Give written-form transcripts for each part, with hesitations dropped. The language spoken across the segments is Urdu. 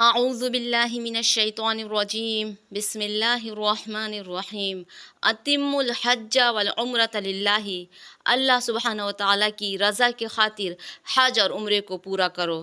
أعوذ بالله من الشيطان الرجيم بسم الله الرحمن الرحیم اتم الحج والعمرۃ للہ۔ اللہ سبحانہ و تعالیٰ کی رضا کے خاطر حج اور عمرے کو پورا کرو۔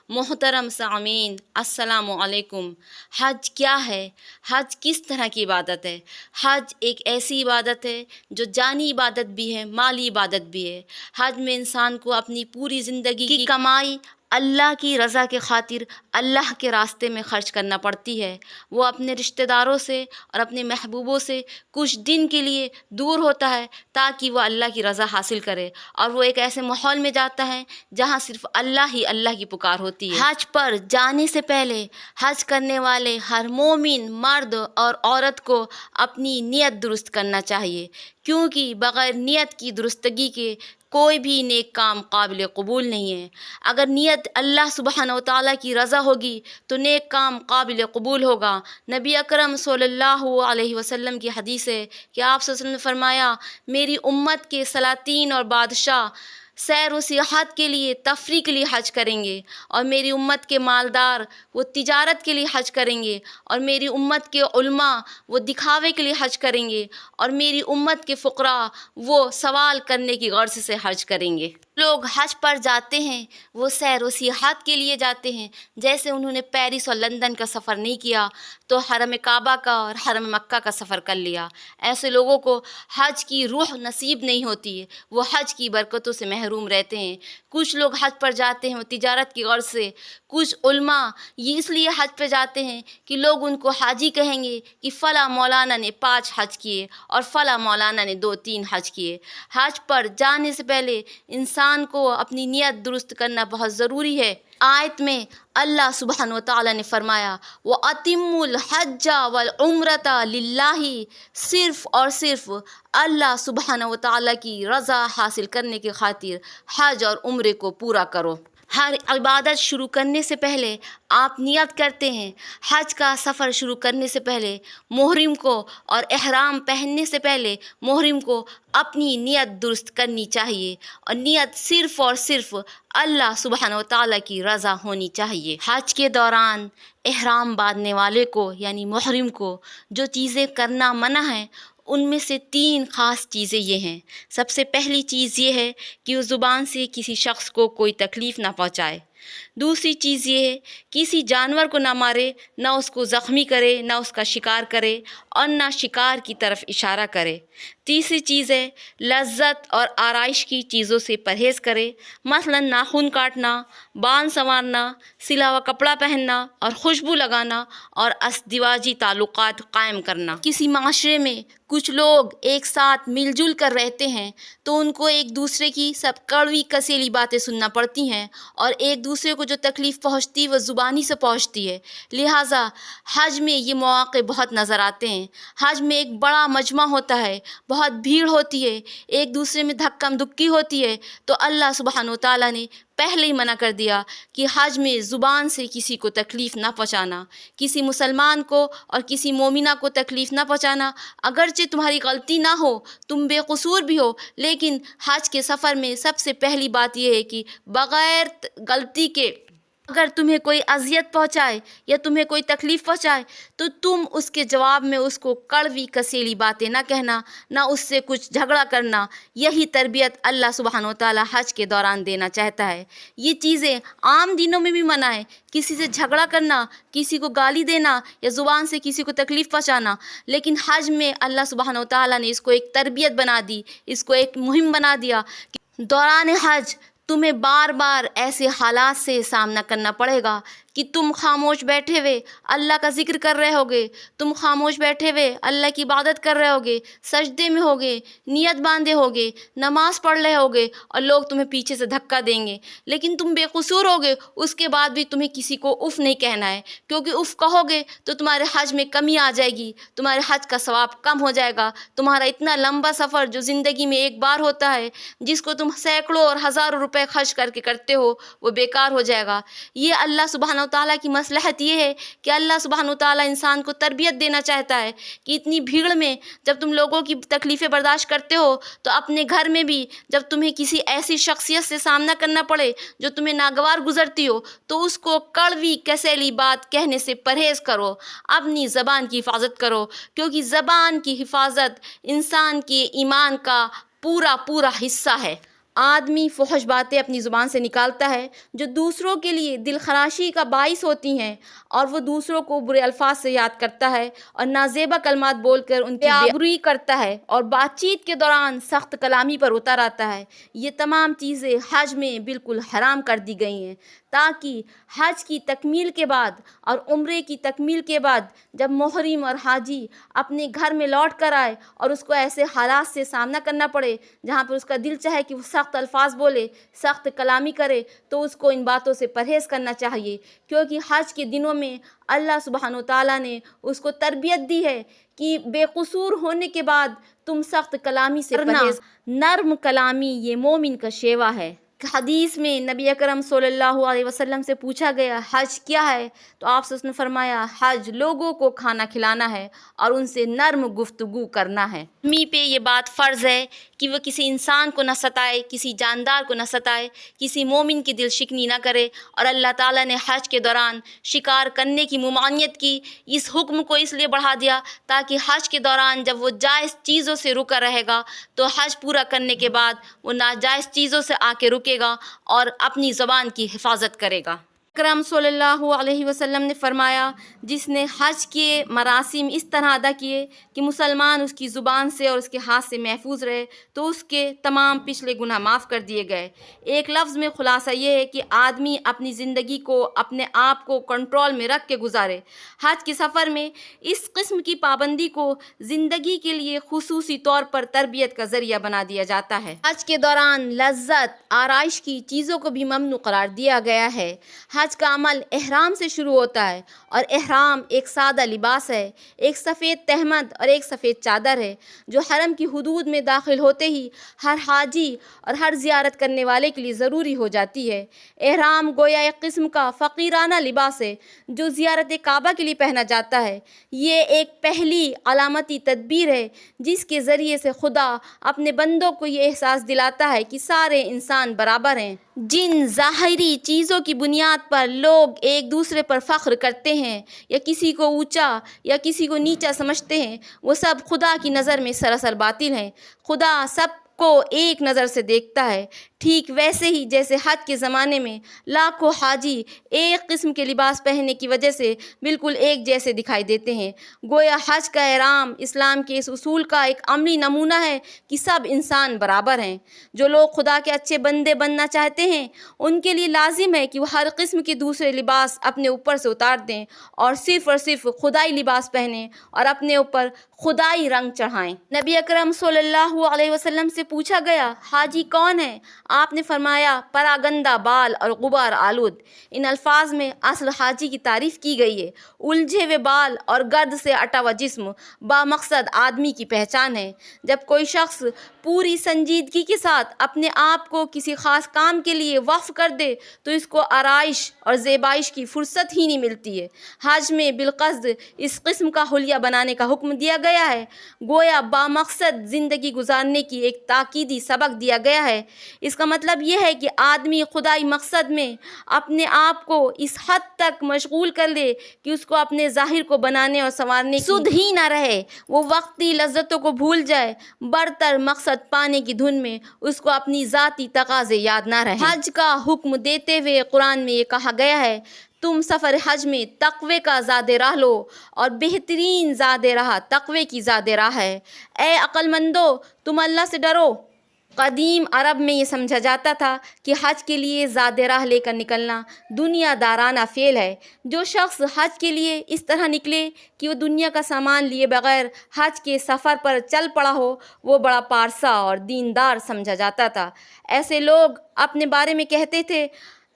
محترم سامعین، السلام علیکم۔ حج کیا ہے؟ حج کس طرح کی عبادت ہے؟ حج ایک ایسی عبادت ہے جو جانی عبادت بھی ہے، مالی عبادت بھی ہے۔ حج میں انسان کو اپنی پوری زندگی کی کمائی اللہ کی رضا کے خاطر اللہ کے راستے میں خرچ کرنا پڑتی ہے۔ وہ اپنے رشتہ داروں سے اور اپنے محبوبوں سے کچھ دن کے لیے دور ہوتا ہے تاکہ وہ اللہ کی رضا حاصل کرے، اور وہ ایک ایسے ماحول میں جاتا ہے جہاں صرف اللہ ہی اللہ کی پکار ہوتی ہے۔ حج پر جانے سے پہلے حج کرنے والے ہر مومن مرد اور عورت کو اپنی نیت درست کرنا چاہیے، کیونکہ بغیر نیت کی درستگی کے کوئی بھی نیک کام قابل قبول نہیں ہے۔ اگر نیت اللہ سبحانہ و تعالیٰ کی رضا ہوگی تو نیک کام قابل قبول ہوگا۔ نبی اکرم صلی اللہ علیہ وسلم کی حدیث ہے کہ آپ صلی اللہ علیہ وسلم نے فرمایا، میری امت کے سلاطین اور بادشاہ سیر و سیاحت کے لیے، تفریح کے لیے حج کریں گے، اور میری امت کے مالدار وہ تجارت کے لیے حج کریں گے، اور میری امت کے علماء وہ دکھاوے کے لیے حج کریں گے، اور میری امت کے فقراء وہ سوال کرنے کی غرض سے حج کریں گے۔ لوگ حج پر جاتے ہیں وہ سیر و سیاحت کے لیے جاتے ہیں، جیسے انہوں نے پیرس اور لندن کا سفر نہیں کیا تو حرم کعبہ کا اور حرم مکہ کا سفر کر لیا۔ ایسے لوگوں کو حج کی روح نصیب نہیں ہوتی ہے، وہ حج کی برکتوں سے محروم رہتے ہیں۔ کچھ لوگ حج پر جاتے ہیں وہ تجارت کی غرض سے، کچھ علماء یہ اس لیے حج پہ جاتے ہیں کہ لوگ ان کو حاجی کہیں گے کہ فلاں مولانا نے 5 حج کیے اور فلاں مولانا نے 2-3 حج کیے۔ حج پر جانے سے پہلے انسان کو اپنی نیت درست کرنا بہت ضروری ہے۔ آیت میں اللہ سبحانہ و تعالیٰ نے فرمایا، وَأَتِمُّوا الْحَجَّ وَالْعُمْرَةَ لِلَّهِ، صرف اور صرف اللہ سبحانہ و تعالیٰ کی رضا حاصل کرنے کے خاطر حج اور عمرے کو پورا کرو۔ ہر عبادت شروع کرنے سے پہلے آپ نیت کرتے ہیں۔ حج کا سفر شروع کرنے سے پہلے محرم کو اور احرام پہننے سے پہلے محرم کو اپنی نیت درست کرنی چاہیے، اور نیت صرف اور صرف اللہ سبحانہ و تعالیٰ کی رضا ہونی چاہیے۔ حج کے دوران احرام باندھنے والے کو یعنی محرم کو جو چیزیں کرنا منع ہے ان میں سے 3 خاص چیزیں یہ ہیں۔ سب سے پہلی چیز یہ ہے کہ وہ زبان سے کسی شخص کو کوئی تکلیف نہ پہنچائے۔ دوسری چیز یہ ہے کسی جانور کو نہ مارے، نہ اس کو زخمی کرے، نہ اس کا شکار کرے، اور نہ شکار کی طرف اشارہ کرے۔ تیسری چیز ہے لذت اور آرائش کی چیزوں سے پرہیز کرے، مثلا ناخن کاٹنا، بال سنوارنا، سلا ہوا کپڑا پہننا اور خوشبو لگانا، اور ازدواجی تعلقات قائم کرنا۔ کسی معاشرے میں کچھ لوگ ایک ساتھ مل جل کر رہتے ہیں تو ان کو ایک دوسرے کی سب کڑوی کسیلی باتیں سننا پڑتی ہیں، اور ایک دوسرے کو جو تکلیف پہنچتی وہ زبانی سے پہنچتی ہے۔ لہٰذا حج میں یہ مواقع بہت نظر آتے ہیں۔ حج میں ایک بڑا مجمع ہوتا ہے، بہت بھیڑ ہوتی ہے، ایک دوسرے میں دھکم دھکی ہوتی ہے، تو اللہ سبحانہ و تعالیٰ نے پہلے ہی منع کر دیا کہ حج میں زبان سے کسی کو تکلیف نہ پہنچانا، کسی مسلمان کو اور کسی مومنہ کو تکلیف نہ پہنچانا۔ اگرچہ تمہاری غلطی نہ ہو، تم بے قصور بھی ہو، لیکن حج کے سفر میں سب سے پہلی بات یہ ہے کہ بغیر غلطی کے اگر تمہیں کوئی اذیت پہنچائے یا تمہیں کوئی تکلیف پہنچائے تو تم اس کے جواب میں اس کو کڑوی کسیلی باتیں نہ کہنا، نہ اس سے کچھ جھگڑا کرنا۔ یہی تربیت اللہ سبحانہ و تعالیٰ حج کے دوران دینا چاہتا ہے۔ یہ چیزیں عام دنوں میں بھی منع ہے، کسی سے جھگڑا کرنا، کسی کو گالی دینا یا زبان سے کسی کو تکلیف پہنچانا، لیکن حج میں اللہ سبحانہ و تعالیٰ نے اس کو ایک تربیت بنا دی، اس کو ایک مہم بنا دیا کہ دوران حج تمہیں بار بار ایسے حالات سے سامنا کرنا پڑے گا کہ تم خاموش بیٹھے ہوئے اللہ کا ذکر کر رہے ہوگے، تم خاموش بیٹھے ہوئے اللہ کی عبادت کر رہے ہوگے، سجدے میں ہوگے، نیت باندھے ہوگے، نماز پڑھ رہے ہوگے، اور لوگ تمہیں پیچھے سے دھکا دیں گے، لیکن تم بے قصور ہوگے، اس کے بعد بھی تمہیں کسی کو اف نہیں کہنا ہے، کیونکہ اف کہو گے تو تمہارے حج میں کمی آ جائے گی، تمہارے حج کا ثواب کم ہو جائے گا، تمہارا اتنا لمبا سفر جو زندگی میں ایک بار ہوتا ہے، جس کو تم سینکڑوں اور ہزاروں روپے خرچ کر کے کرتے ہو، وہ بیکار ہو جائے گا۔ یہ اللہ سبحانہ سبحانہ وتعالیٰ کی مصلحت یہ ہے کہ اللہ سبحانہ وتعالیٰ انسان کو تربیت دینا چاہتا ہے کہ اتنی بھیڑ میں جب تم لوگوں کی تکلیفیں برداشت کرتے ہو تو اپنے گھر میں بھی جب تمہیں کسی ایسی شخصیت سے سامنا کرنا پڑے جو تمہیں ناگوار گزرتی ہو تو اس کو کڑوی کسیلی بات کہنے سے پرہیز کرو، اپنی زبان کی حفاظت کرو، کیونکہ زبان کی حفاظت انسان کے ایمان کا پورا حصہ ہے۔ آدمی فحش باتیں اپنی زبان سے نکالتا ہے جو دوسروں کے لیے دل خراشی کا باعث ہوتی ہیں، اور وہ دوسروں کو برے الفاظ سے یاد کرتا ہے اور نازیبا کلمات بول کر ان کی بےآبروئی کرتا ہے اور بات چیت کے دوران سخت کلامی پر اتر آتا ہے۔ یہ تمام چیزیں حج میں بالکل حرام کر دی گئی ہیں، تاکہ حج کی تکمیل کے بعد اور عمرے کی تکمیل کے بعد جب محرم اور حاجی اپنے گھر میں لوٹ کر آئے اور اس کو ایسے حالات سے سامنا کرنا پڑے جہاں پر اس کا دل چاہے کہ وہ سخت الفاظ بولے، سخت کلامی کرے، تو اس کو ان باتوں سے پرہیز کرنا چاہیے، کیونکہ حج کے دنوں میں اللہ سبحانہ وتعالیٰ نے اس کو تربیت دی ہے کہ بے قصور ہونے کے بعد تم سخت کلامی سے پرہیز۔ نرم کلامی یہ مومن کا شیوا ہے۔ حدیث میں نبی اکرم صلی اللہ علیہ وسلم سے پوچھا گیا حج کیا ہے، تو آپ سے اس نے فرمایا حج لوگوں کو کھانا کھلانا ہے اور ان سے نرم گفتگو کرنا ہے۔ آدمی پہ یہ بات فرض ہے کہ وہ کسی انسان کو نہ ستائے، کسی جاندار کو نہ ستائے، کسی مومن کی دل شکنی نہ کرے، اور اللہ تعالیٰ نے حج کے دوران شکار کرنے کی ممانعت کی۔ اس حکم کو اس لیے بڑھا دیا تاکہ حج کے دوران جب وہ جائز چیزوں سے رکا رہے گا تو حج پورا کرنے کے بعد وہ ناجائز چیزوں سے آ کے رکے گا اور اپنی زبان کی حفاظت کرے گا۔ اکرم صلی اللہ علیہ وسلم نے فرمایا جس نے حج کے مراسم اس طرح ادا کیے کہ مسلمان اس کی زبان سے اور اس کے ہاتھ سے محفوظ رہے تو اس کے تمام پچھلے گناہ معاف کر دیے گئے۔ ایک لفظ میں خلاصہ یہ ہے کہ آدمی اپنی زندگی کو اپنے آپ کو کنٹرول میں رکھ کے گزارے۔ حج کے سفر میں اس قسم کی پابندی کو زندگی کے لیے خصوصی طور پر تربیت کا ذریعہ بنا دیا جاتا ہے۔ حج کے دوران لذت آرائش کی چیزوں کو بھی ممنوع قرار دیا گیا ہے۔ حج کا عمل احرام سے شروع ہوتا ہے، اور احرام ایک سادہ لباس ہے، ایک سفید تہمد اور ایک سفید چادر ہے جو حرم کی حدود میں داخل ہوتے ہی ہر حاجی اور ہر زیارت کرنے والے کے لیے ضروری ہو جاتی ہے۔ احرام گویا ایک قسم کا فقیرانہ لباس ہے جو زیارت کعبہ کے لیے پہنا جاتا ہے۔ یہ ایک پہلی علامتی تدبیر ہے جس کے ذریعے سے خدا اپنے بندوں کو یہ احساس دلاتا ہے کہ سارے انسان برابر ہیں۔ جن ظاہری چیزوں کی بنیاد پر لوگ ایک دوسرے پر فخر کرتے ہیں یا کسی کو اونچا یا کسی کو نیچا سمجھتے ہیں، وہ سب خدا کی نظر میں سراسر باطل ہیں۔ خدا سب کو ایک نظر سے دیکھتا ہے، ٹھیک ویسے ہی جیسے حج کے زمانے میں لاکھوں حاجی ایک قسم کے لباس پہننے کی وجہ سے بالکل ایک جیسے دکھائی دیتے ہیں۔ گویا حج کا احرام اسلام کے اس اصول کا ایک عملی نمونہ ہے کہ سب انسان برابر ہیں۔ جو لوگ خدا کے اچھے بندے بننا چاہتے ہیں ان کے لیے لازم ہے کہ وہ ہر قسم کے دوسرے لباس اپنے اوپر سے اتار دیں اور صرف خدائی لباس پہنیں اور اپنے اوپر خدائی رنگ چڑھائیں۔ نبی اکرم صلی اللہ علیہ وسلم سے پوچھا گیا حاجی کون ہے؟ آپ نے فرمایا پراگندہ بال اور غبار آلود۔ ان الفاظ میں اصل حاجی کی تعریف کی گئی ہے۔ الجھے ہوئے بال اور گرد سے اٹا ہوا جسم بامقصد آدمی کی پہچان ہے۔ جب کوئی شخص پوری سنجیدگی کے ساتھ اپنے آپ کو کسی خاص کام کے لیے وقف کر دے تو اس کو آرائش اور زیبائش کی فرصت ہی نہیں ملتی ہے۔ حج میں بالقصد اس قسم کا حلیہ بنانے کا حکم دیا گیا ہے، گویا بامقصد زندگی گزارنے کی ایک تاکیدی سبق دیا گیا ہے۔ اس کا مطلب یہ ہے کہ آدمی خدائی مقصد میں اپنے آپ کو اس حد تک مشغول کر لے کہ اس کو اپنے ظاہر کو بنانے اور سنوارنے کی سدھ ہی نہ رہے، وہ وقتی لذتوں کو بھول جائے، برتر مقصد پانے کی دھن میں اس کو اپنی ذاتی تقاضے یاد نہ رہے۔ حج کا حکم دیتے ہوئے قرآن میں یہ کہا گیا ہے تم سفر حج میں تقوی کا زاد راہ لو، اور بہترین زاد راہ تقوی کی زاد راہ ہے۔ اے عقل مندو تم اللہ سے ڈرو۔ قدیم عرب میں یہ سمجھا جاتا تھا کہ حج کے لیے زاد راہ لے کر نکلنا دنیا دارانہ فعل ہے۔ جو شخص حج کے لیے اس طرح نکلے کہ وہ دنیا کا سامان لیے بغیر حج کے سفر پر چل پڑا ہو، وہ بڑا پارسا اور دیندار سمجھا جاتا تھا۔ ایسے لوگ اپنے بارے میں کہتے تھے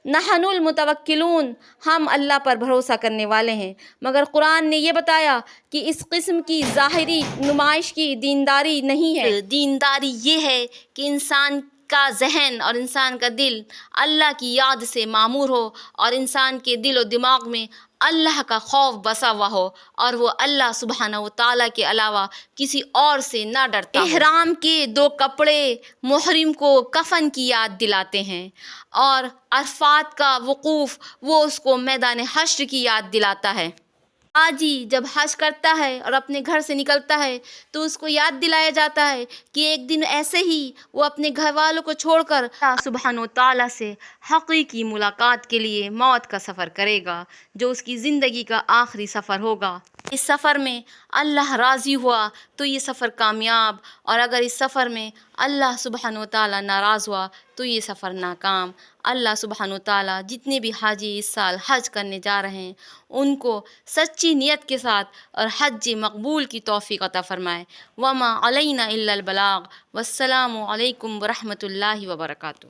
نحن المتوکلون، ہم اللہ پر بھروسہ کرنے والے ہیں، مگر قرآن نے یہ بتایا کہ اس قسم کی ظاہری نمائش کی دینداری نہیں ہے۔ دینداری یہ ہے کہ انسان کا ذہن اور انسان کا دل اللہ کی یاد سے معمور ہو اور انسان کے دل و دماغ میں اللہ کا خوف بسا ہوا ہو اور وہ اللہ سبحانہ و تعالیٰ کے علاوہ کسی اور سے نہ ڈرتا ہو۔ احرام کے 2 کپڑے محرم کو کفن کی یاد دلاتے ہیں اور عرفات کا وقوف وہ اس کو میدان حشر کی یاد دلاتا ہے۔ حاجی جب حج کرتا ہے اور اپنے گھر سے نکلتا ہے تو اس کو یاد دلایا جاتا ہے کہ ایک دن ایسے ہی وہ اپنے گھر والوں کو چھوڑ کر اللہ سبحانہ و تعالیٰ سے حقیقی ملاقات کے لیے موت کا سفر کرے گا، جو اس کی زندگی کا آخری سفر ہوگا۔ اس سفر میں اللہ راضی ہوا تو یہ سفر کامیاب، اور اگر اس سفر میں اللہ سبحانہ و تعالیٰ ناراض ہوا تو یہ سفر ناکام۔ اللہ سبحانہ و تعالیٰ جتنے بھی حاجی اس سال حج کرنے جا رہے ہیں ان کو سچی نیت کے ساتھ اور حج مقبول کی توفیق عطا فرمائے۔ وما علینا الا البلاغ، والسلام علیکم ورحمۃ اللہ وبرکاتہ۔